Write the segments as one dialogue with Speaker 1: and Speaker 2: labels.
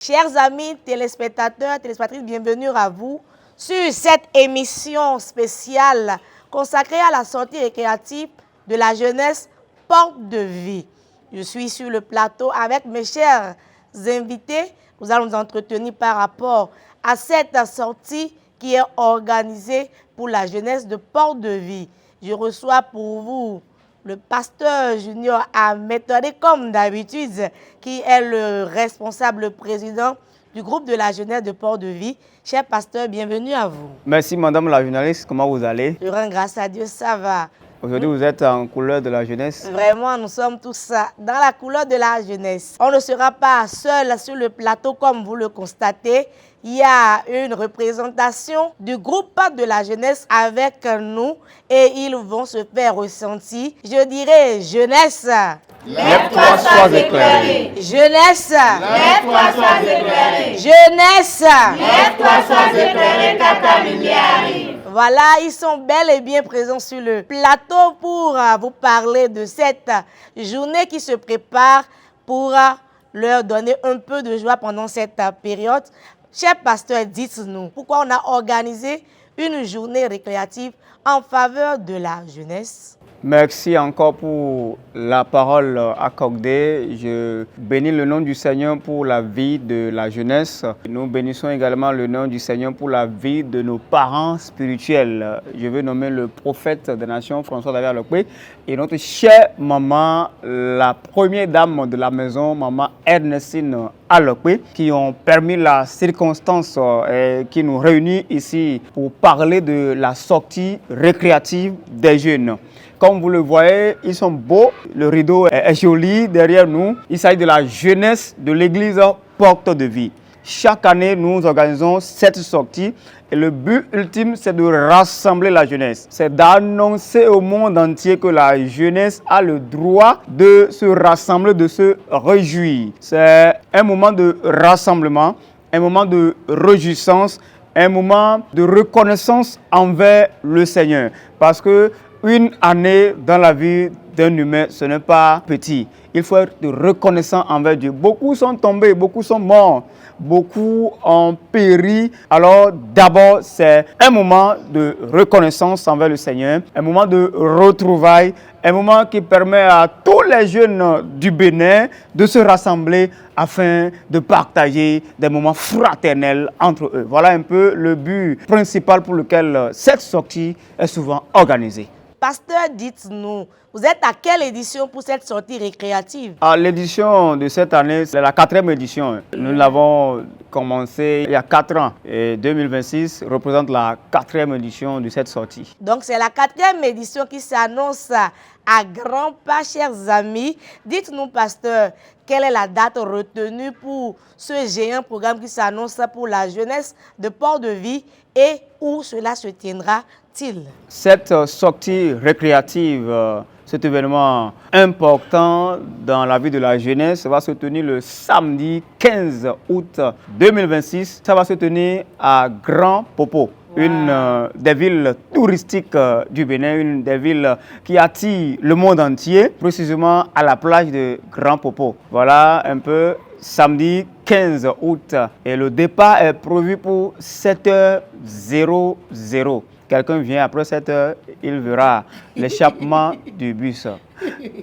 Speaker 1: Chers amis téléspectateurs, téléspectatrices, bienvenue à vous sur cette émission spéciale consacrée à la sortie récréative de la jeunesse Porte de Vie. Je suis sur le plateau avec mes chers invités. Nous allons nous entretenir par rapport à cette sortie qui est organisée pour la jeunesse de Porte de Vie. Je reçois pour vous le pasteur Junior Améthodé, comme d'habitude, qui est le responsable, le président du groupe de la jeunesse de Porte de Vie. Cher pasteur, bienvenue à vous.
Speaker 2: Merci madame la journaliste, comment vous allez?
Speaker 1: Je rends grâce à Dieu, ça va.
Speaker 2: Aujourd'hui, vous êtes en couleur de la jeunesse.
Speaker 1: Vraiment, nous sommes tous dans la couleur de la jeunesse. On ne sera pas seul sur le plateau comme vous le constatez. Il y a une représentation du groupe de la jeunesse avec nous et ils vont se faire ressentir. Je dirais jeunesse.
Speaker 3: Lève-toi, sois éclairé.
Speaker 1: Jeunesse.
Speaker 3: Lève-toi, sois éclairé.
Speaker 1: Jeunesse.
Speaker 3: Lève-toi, sois éclairé, car ta lumière arrive.
Speaker 1: Voilà, ils sont bel et bien présents sur le plateau pour vous parler de cette journée qui se prépare pour leur donner un peu de joie pendant cette période. Cher pasteur, dites-nous pourquoi on a organisé une journée récréative en faveur de la jeunesse.
Speaker 2: Merci encore pour la parole accordée. Je bénis le nom du Seigneur pour la vie de la jeunesse. Nous bénissons également le nom du Seigneur pour la vie de nos parents spirituels. Je veux nommer le prophète des nations, François-David Alokwe, et notre chère maman, la première dame de la maison, maman Ernestine Alokwe, qui ont permis la circonstance qui nous réunit ici pour parler de la sortie récréative des jeunes. Comme vous le voyez, ils sont beaux, le rideau est joli derrière nous. Il s'agit de la jeunesse de l'église Porte de Vie. Chaque année, nous organisons cette sortie et le but ultime, c'est de rassembler la jeunesse. C'est d'annoncer au monde entier que la jeunesse a le droit de se rassembler, de se réjouir. C'est un moment de rassemblement, un moment de réjouissance, un moment de reconnaissance envers le Seigneur. Parce que une année dans la vie d'un humain, ce n'est pas petit. Il faut être reconnaissant envers Dieu. Beaucoup sont tombés, beaucoup sont morts, beaucoup ont péri. Alors d'abord, c'est un moment de reconnaissance envers le Seigneur, un moment de retrouvailles, un moment qui permet à tous les jeunes du Bénin de se rassembler afin de partager des moments fraternels entre eux. Voilà un peu le but principal pour lequel cette sortie est souvent organisée.
Speaker 1: Pasteur, dites-nous, vous êtes à quelle édition pour cette sortie récréative?
Speaker 2: L'édition de cette année, c'est la 4e édition. Nous l'avons commencé il y a 4 ans. Et 2026 représente la 4e édition de cette sortie.
Speaker 1: Donc c'est la 4e édition qui s'annonce à grands pas, chers amis. Dites-nous, pasteur, quelle est la date retenue pour ce géant programme qui s'annonce pour la jeunesse de Porte de Vie et où cela se tiendra-t-il?
Speaker 2: Cette sortie récréative, cet événement important dans la vie de la jeunesse va se tenir le samedi 15 août 2026. Ça va se tenir à Grand Popo. Une des villes touristiques du Bénin, une des villes qui attire le monde entier, précisément à la plage de Grand Popo. Voilà un peu samedi 15 août et le départ est prévu pour 7h00. Quelqu'un vient après 7h, il verra l'échappement du bus.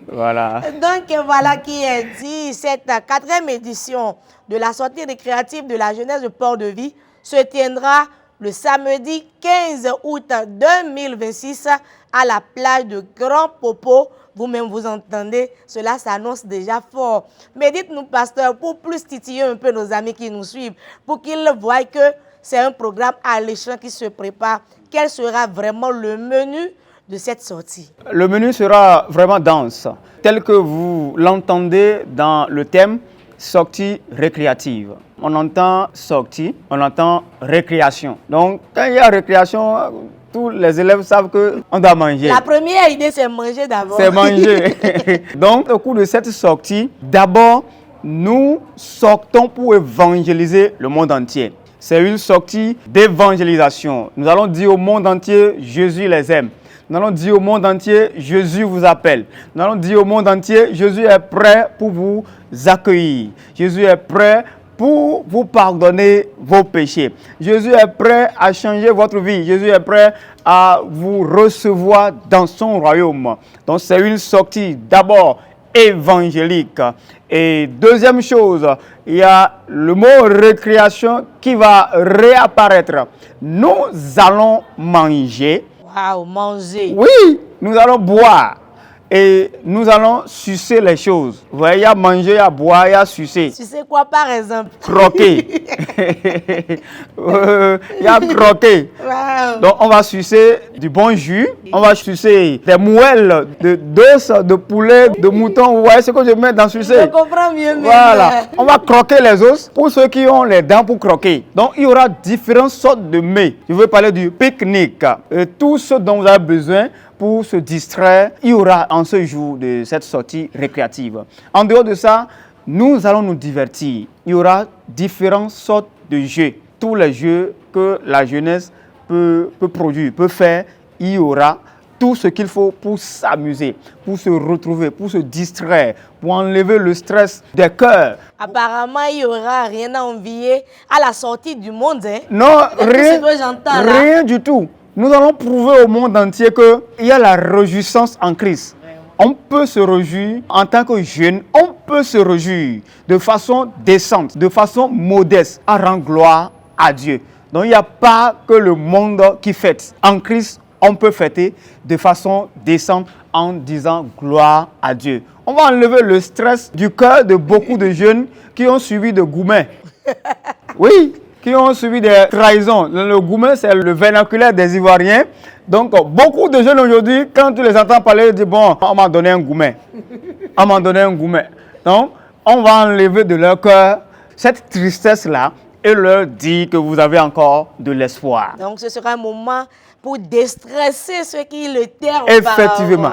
Speaker 2: Voilà.
Speaker 1: Donc voilà qui est dit, cette 4e édition de la sortie récréative de la jeunesse de Porte de Vie se tiendra le samedi 15 août 2026 à la plage de Grand Popo. Vous-même vous entendez, cela s'annonce déjà fort. Mais dites-nous, pasteur, pour plus titiller un peu nos amis qui nous suivent, pour qu'ils voient que c'est un programme alléchant qui se prépare, quel sera vraiment le menu de cette sortie?
Speaker 2: Le menu sera vraiment dense, tel que vous l'entendez dans le thème sortie récréative. On entend sortie, on entend récréation. Donc, quand il y a récréation, tous les élèves savent qu'on doit manger.
Speaker 1: La première idée, c'est manger d'abord.
Speaker 2: C'est manger. Donc, au cours de cette sortie, d'abord, nous sortons pour évangéliser le monde entier. C'est une sortie d'évangélisation. Nous allons dire au monde entier, Jésus les aime. Nous allons dire au monde entier, Jésus vous appelle. Nous allons dire au monde entier, Jésus est prêt pour vous accueillir. Jésus est prêt pour vous pardonner vos péchés. Jésus est prêt à changer votre vie. Jésus est prêt à vous recevoir dans son royaume. Donc c'est une sortie d'abord évangélique. Et deuxième chose, il y a le mot récréation qui va réapparaître. Nous allons manger.
Speaker 1: Waouh, manger.
Speaker 2: Oui, nous allons boire. Et nous allons sucer les choses. Vous voyez, il y a manger, il y a boire, il y a sucer.
Speaker 1: Tu sais quoi, par exemple?
Speaker 2: Croquer. Il y a croquer.
Speaker 1: Wow.
Speaker 2: Donc, on va sucer du bon jus. On va sucer des moelles d'os, de poulet, de mouton. Vous voyez ce que je mets dans sucer?
Speaker 1: Je comprends mieux.
Speaker 2: Voilà. On va croquer les os pour ceux qui ont les dents pour croquer. Donc, il y aura différentes sortes de mets. Je veux parler du pique-nique. Tout ce dont vous avez besoin pour se distraire, il y aura en ce jour de cette sortie récréative. En dehors de ça, nous allons nous divertir. Il y aura différentes sortes de jeux. Tous les jeux que la jeunesse peut produire, peut faire, il y aura tout ce qu'il faut pour s'amuser, pour se retrouver, pour se distraire, pour enlever le stress des cœurs.
Speaker 1: Apparemment, il n'y aura rien à envier à la sortie du monde. Hein?
Speaker 2: Non,
Speaker 1: rien
Speaker 2: du tout. Nous allons prouver au monde entier qu'il y a la réjouissance en Christ. On peut se réjouir en tant que jeune, on peut se réjouir de façon décente, de façon modeste, à rendre gloire à Dieu. Donc il n'y a pas que le monde qui fête. En Christ, on peut fêter de façon décente en disant gloire à Dieu. On va enlever le stress du cœur de beaucoup de jeunes qui ont suivi de gourmets. Oui, qui ont subi des trahisons. Le gourmet, c'est le vernaculaire des Ivoiriens. Donc, beaucoup de jeunes aujourd'hui, quand tu les entends parler, ils disent, bon, on m'a donné un gourmet. On m'a donné un gourmet. Donc, on va enlever de leur cœur cette tristesse-là et leur dire que vous avez encore de l'espoir.
Speaker 1: Donc, ce sera un moment pour déstresser ceux qui le terrent.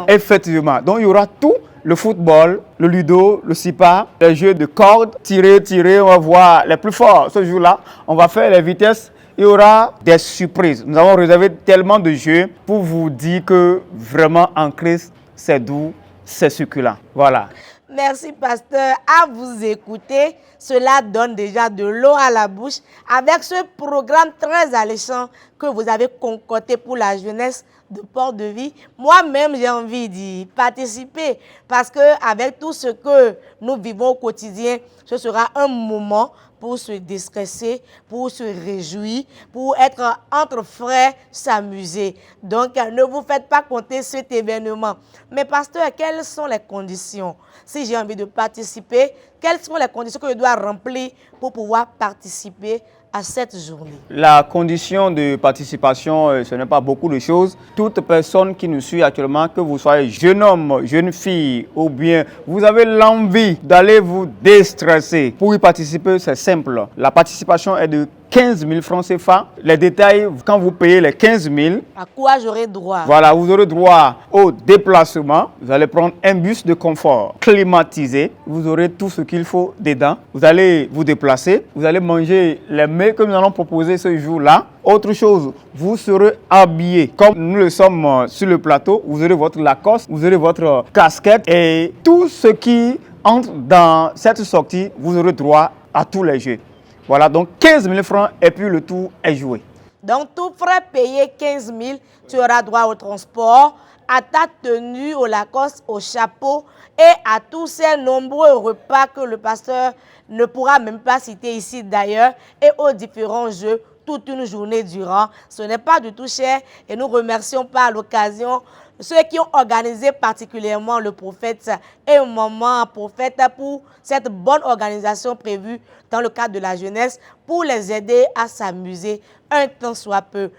Speaker 2: Effectivement. Donc, il y aura tout. Le football, le ludo, le sipa, les jeux de cordes, tirer, on va voir les plus forts ce jour-là. On va faire les vitesses. Il y aura des surprises. Nous avons réservé tellement de jeux pour vous dire que vraiment en Christ, c'est doux, c'est succulent. Voilà.
Speaker 1: Merci, pasteur. À vous écouter, cela donne déjà de l'eau à la bouche avec ce programme très alléchant que vous avez concocté pour la jeunesse de Port-de-Vie. Moi-même, j'ai envie d'y participer parce qu'avec tout ce que nous vivons au quotidien, ce sera un moment pour se déstresser, pour se réjouir, pour être entre frères, s'amuser. Donc, ne vous faites pas compter cet événement. Mais pasteur, quelles sont les conditions? Si j'ai envie de participer, quelles sont les conditions que je dois remplir pour pouvoir participer à cette journée?
Speaker 2: La condition de participation, ce n'est pas beaucoup de choses. Toute personne qui nous suit actuellement, que vous soyez jeune homme, jeune fille, ou bien vous avez l'envie d'aller vous déstresser, pour y participer, c'est simple. La participation est de 15 000 francs CFA. Les détails, quand vous payez les 15 000,
Speaker 1: à quoi j'aurai droit?
Speaker 2: Voilà, vous aurez droit au déplacement. Vous allez prendre un bus de confort climatisé. Vous aurez tout ce qu'il faut dedans. Vous allez vous déplacer. Vous allez manger les mets que nous allons proposer ce jour-là. Autre chose, vous serez habillé comme nous le sommes sur le plateau. Vous aurez votre Lacoste, vous aurez votre casquette et tout ce qui entre dans cette sortie, vous aurez droit à tous les jeux. Voilà, donc 15 000 francs et puis le tour est joué.
Speaker 1: Donc, tout frais payé 15 000, tu auras droit au transport, à ta tenue, au Lacoste, au chapeau et à tous ces nombreux repas que le pasteur ne pourra même pas citer ici d'ailleurs et aux différents jeux toute une journée durant. Ce n'est pas du tout cher et nous remercions par l'occasion ceux qui ont organisé particulièrement le prophète et maman prophète pour cette bonne organisation prévue dans le cadre de la jeunesse pour les aider à s'amuser un temps soit peu.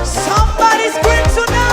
Speaker 3: Somebody scream tonight.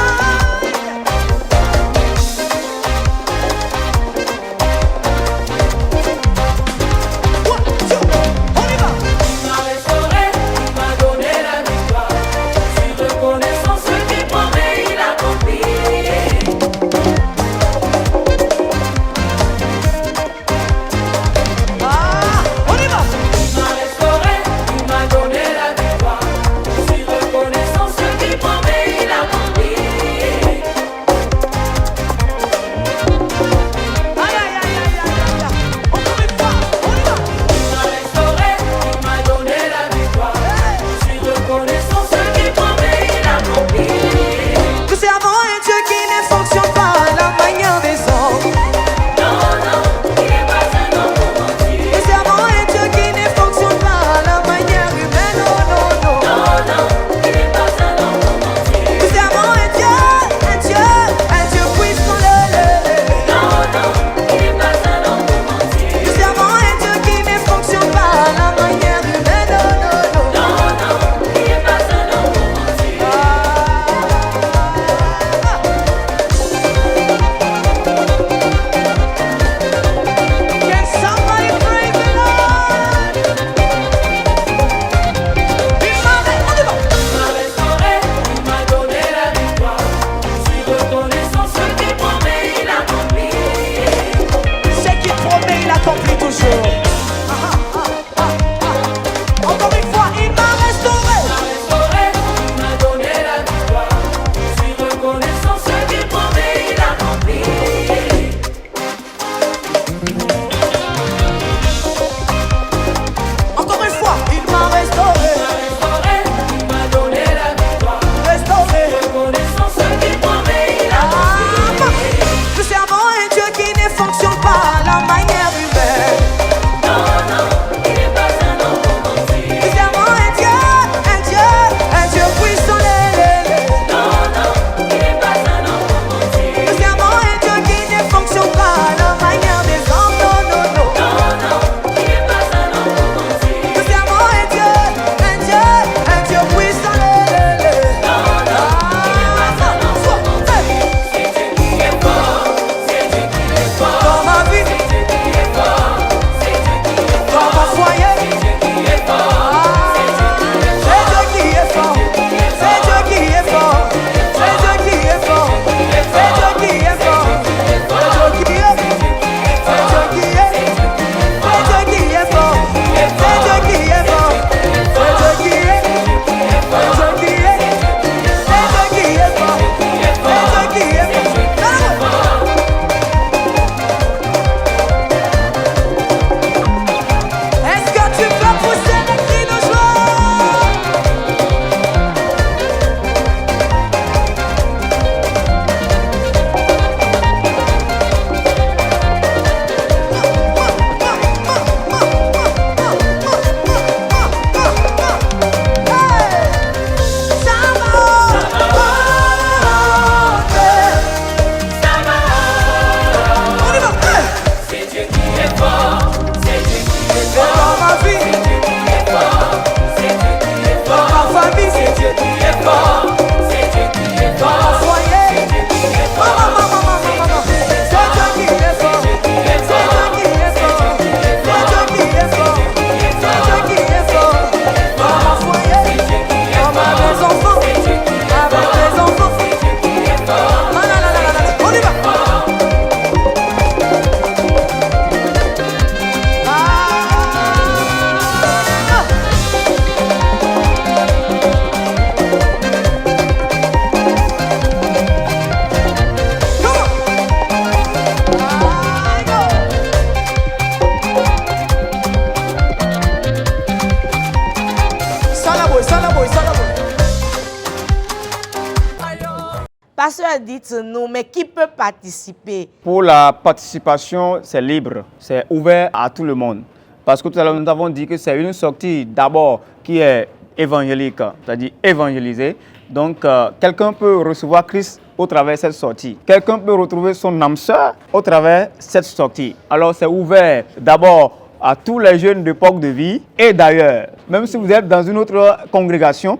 Speaker 1: Pasteur, dites-nous, mais qui peut participer?
Speaker 2: Pour la participation, c'est libre, c'est ouvert à tout le monde. Parce que tout à l'heure, nous avons dit que c'est une sortie d'abord qui est évangélique, c'est-à-dire évangélisée. Donc, quelqu'un peut recevoir Christ au travers de cette sortie. Quelqu'un peut retrouver son âme sœur au travers de cette sortie. Alors, c'est ouvert d'abord à tous les jeunes d'époque de vie et d'ailleurs, même si vous êtes dans une autre congrégation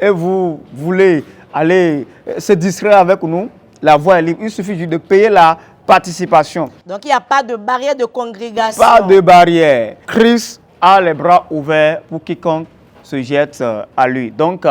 Speaker 2: et vous voulez aller se distraire avec nous, la voie est libre. Il suffit juste de payer la participation.
Speaker 1: Donc, il n'y a pas de barrière de congrégation.
Speaker 2: Pas de barrière. Christ a les bras ouverts pour quiconque se jette à lui. Donc,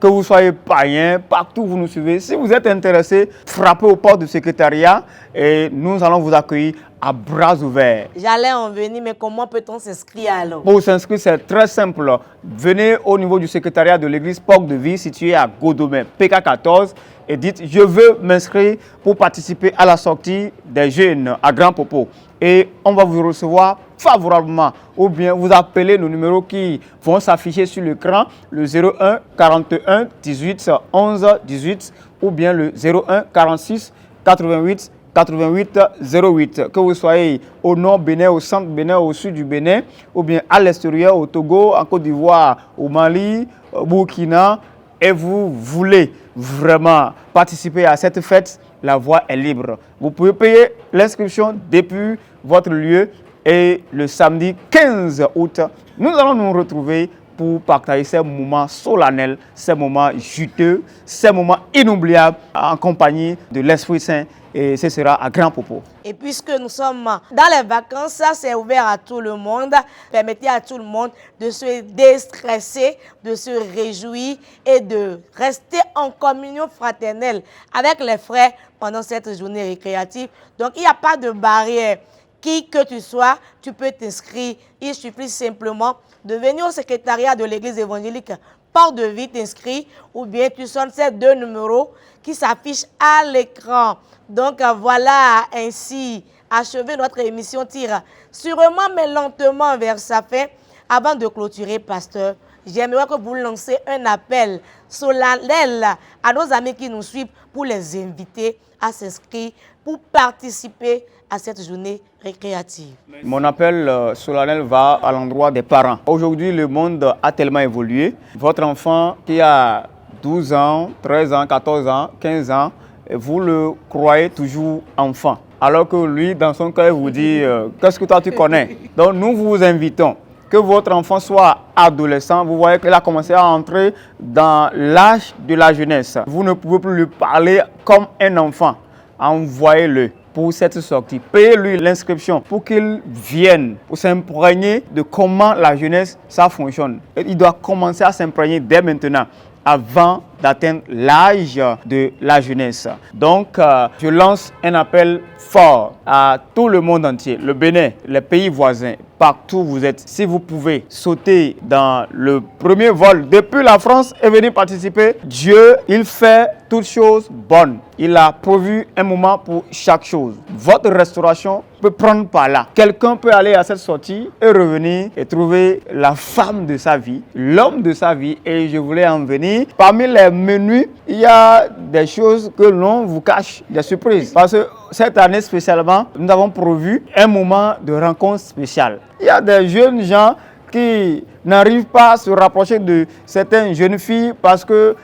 Speaker 2: que vous soyez païen, partout où vous nous suivez, si vous êtes intéressé, frappez aux portes du secrétariat et nous allons vous accueillir à bras ouverts.
Speaker 1: J'allais en venir, mais comment peut-on s'inscrire alors?
Speaker 2: Pour s'inscrire, c'est très simple. Venez au niveau du secrétariat de l'église Porte de Vie situé à Godomé, PK14, et dites « Je veux m'inscrire pour participer à la sortie des jeunes à Grand Popo ». Et on va vous recevoir favorablement. Ou bien vous appelez nos numéros qui vont s'afficher sur l'écran, le 01 41 18 11 18 ou bien le 01 46 88 88 08. Que vous soyez au nord Bénin, au centre Bénin, au sud du Bénin, ou bien à l'extérieur, au Togo, en Côte d'Ivoire, au Mali, au Burkina, et vous voulez vraiment participer à cette fête, la voie est libre. Vous pouvez payer l'inscription depuis votre lieu et le samedi 15 août, nous allons nous retrouver pour partager ces moments solennels, ces moments juteux, ces moments inoubliables en compagnie de l'Esprit Saint. Et ce sera à Grand Popo.
Speaker 1: Et puisque nous sommes dans les vacances, ça c'est ouvert à tout le monde. Permettez à tout le monde de se déstresser, de se réjouir et de rester en communion fraternelle avec les frères pendant cette journée récréative. Donc il n'y a pas de barrière. Qui que tu sois, tu peux t'inscrire. Il suffit simplement de venir au secrétariat de l'église évangélique Porte de Vie t'inscrire ou bien tu sonnes ces deux numéros qui s'affichent à l'écran. Donc voilà, ainsi achevé notre émission tire sûrement mais lentement vers sa fin. Avant de clôturer, pasteur, j'aimerais que vous lancez un appel solennel à nos amis qui nous suivent pour les inviter à s'inscrire, pour participer à cette journée récréative.
Speaker 2: Mon appel solennel va à l'endroit des parents. Aujourd'hui, le monde a tellement évolué. Votre enfant qui a 12 ans, 13 ans, 14 ans, 15 ans, vous le croyez toujours enfant. Alors que lui, dans son cœur, vous dit qu'est-ce que toi tu connais? Donc nous vous invitons que votre enfant soit adolescent. Vous voyez qu'il a commencé à entrer dans l'âge de la jeunesse. Vous ne pouvez plus lui parler comme un enfant. Envoyez-le pour cette sortie. Payez-lui l'inscription pour qu'il vienne, pour s'imprégner de comment la jeunesse, ça fonctionne. Et il doit commencer à s'imprégner dès maintenant, avant d'atteindre l'âge de la jeunesse. Donc, je lance un appel fort à tout le monde entier, le Bénin, les pays voisins, partout où vous êtes. Si vous pouvez sauter dans le premier vol depuis la France et venir participer, Dieu, il fait toutes choses bonnes. Il a prévu un moment pour chaque chose. Votre restauration peut prendre par là. Quelqu'un peut aller à cette sortie et revenir et trouver la femme de sa vie, l'homme de sa vie. Et je voulais en venir. Parmi les menus, il y a des choses que l'on vous cache, des surprises. Parce que cette année spécialement, nous avons prévu un moment de rencontre spéciale. Il y a des jeunes gens qui n'arrivent pas à se rapprocher de certaines jeunes filles parce que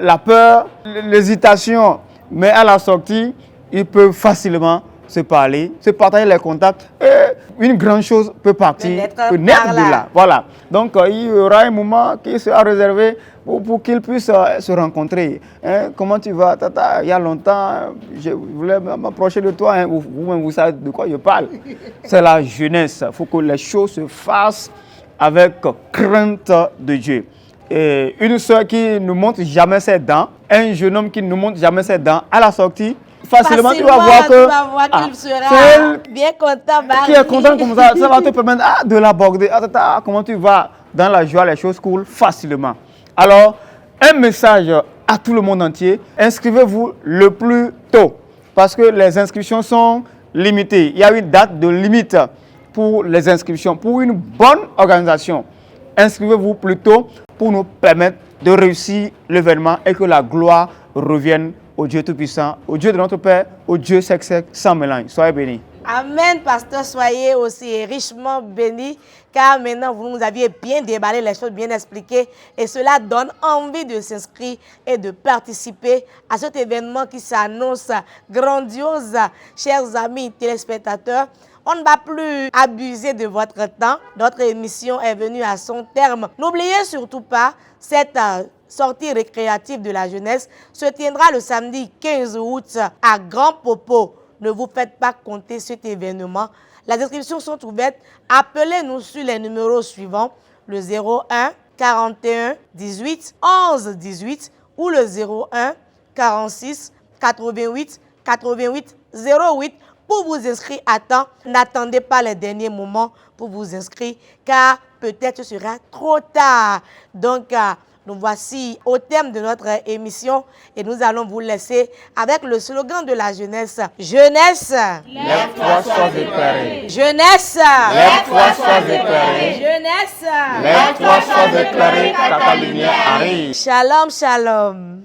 Speaker 2: la peur, l'hésitation, mais à la sortie, ils peuvent facilement se parler, se partager les contacts et une grande chose peut partir, peut naître de là. Voilà. Donc il y aura un moment qui sera réservé pour qu'ils puissent se rencontrer. Hein? Comment tu vas? Tata, il y a longtemps, je voulais m'approcher de toi. Hein? Vous-même, vous savez de quoi je parle. C'est la jeunesse. Il faut que les choses se fassent avec crainte de Dieu. Et une soeur qui ne montre jamais ses dents, un jeune homme qui ne montre jamais ses dents, à la sortie, facilement tu vas voir que
Speaker 1: qu'il sera bien content.
Speaker 2: Qui est content comme ça va te permettre de l'aborder. Comment tu vas? Dans la joie, les choses coulent facilement. Alors, un message à tout le monde entier, inscrivez-vous le plus tôt parce que les inscriptions sont limitées. Il y a une date de limite pour les inscriptions. Pour une bonne organisation, inscrivez-vous plus tôt pour nous permettre de réussir l'événement et que la gloire revienne au au Dieu Tout-Puissant, au Dieu de notre Père, au Dieu sec sans mélange. Soyez bénis.
Speaker 1: Amen, pasteur, soyez aussi richement bénis, car maintenant vous nous aviez bien déballé les choses, bien expliquées, et cela donne envie de s'inscrire et de participer à cet événement qui s'annonce grandiose. Chers amis téléspectateurs, on ne va plus abuser de votre temps. Notre émission est venue à son terme. N'oubliez surtout pas, cette sortie récréative de la jeunesse se tiendra le samedi 15 août à Grand Popo. Ne vous faites pas compter cet événement. Les inscriptions sont ouvertes. Appelez-nous sur les numéros suivants, le 01 41 18 11 18 ou le 01 46 88 88 08 pour vous inscrire à temps. N'attendez pas les derniers moments pour vous inscrire, car peut-être ce sera trop tard. Donc, nous voici au terme de notre émission et nous allons vous laisser avec le slogan de la jeunesse. Jeunesse,
Speaker 2: Lève-toi, sois éclairé.
Speaker 1: jeunesse,
Speaker 2: Lève-toi, sois éclairé.
Speaker 1: jeunesse.
Speaker 2: Lève-toi, sois éclairé, car ta lumière arrive.
Speaker 1: Shalom, shalom.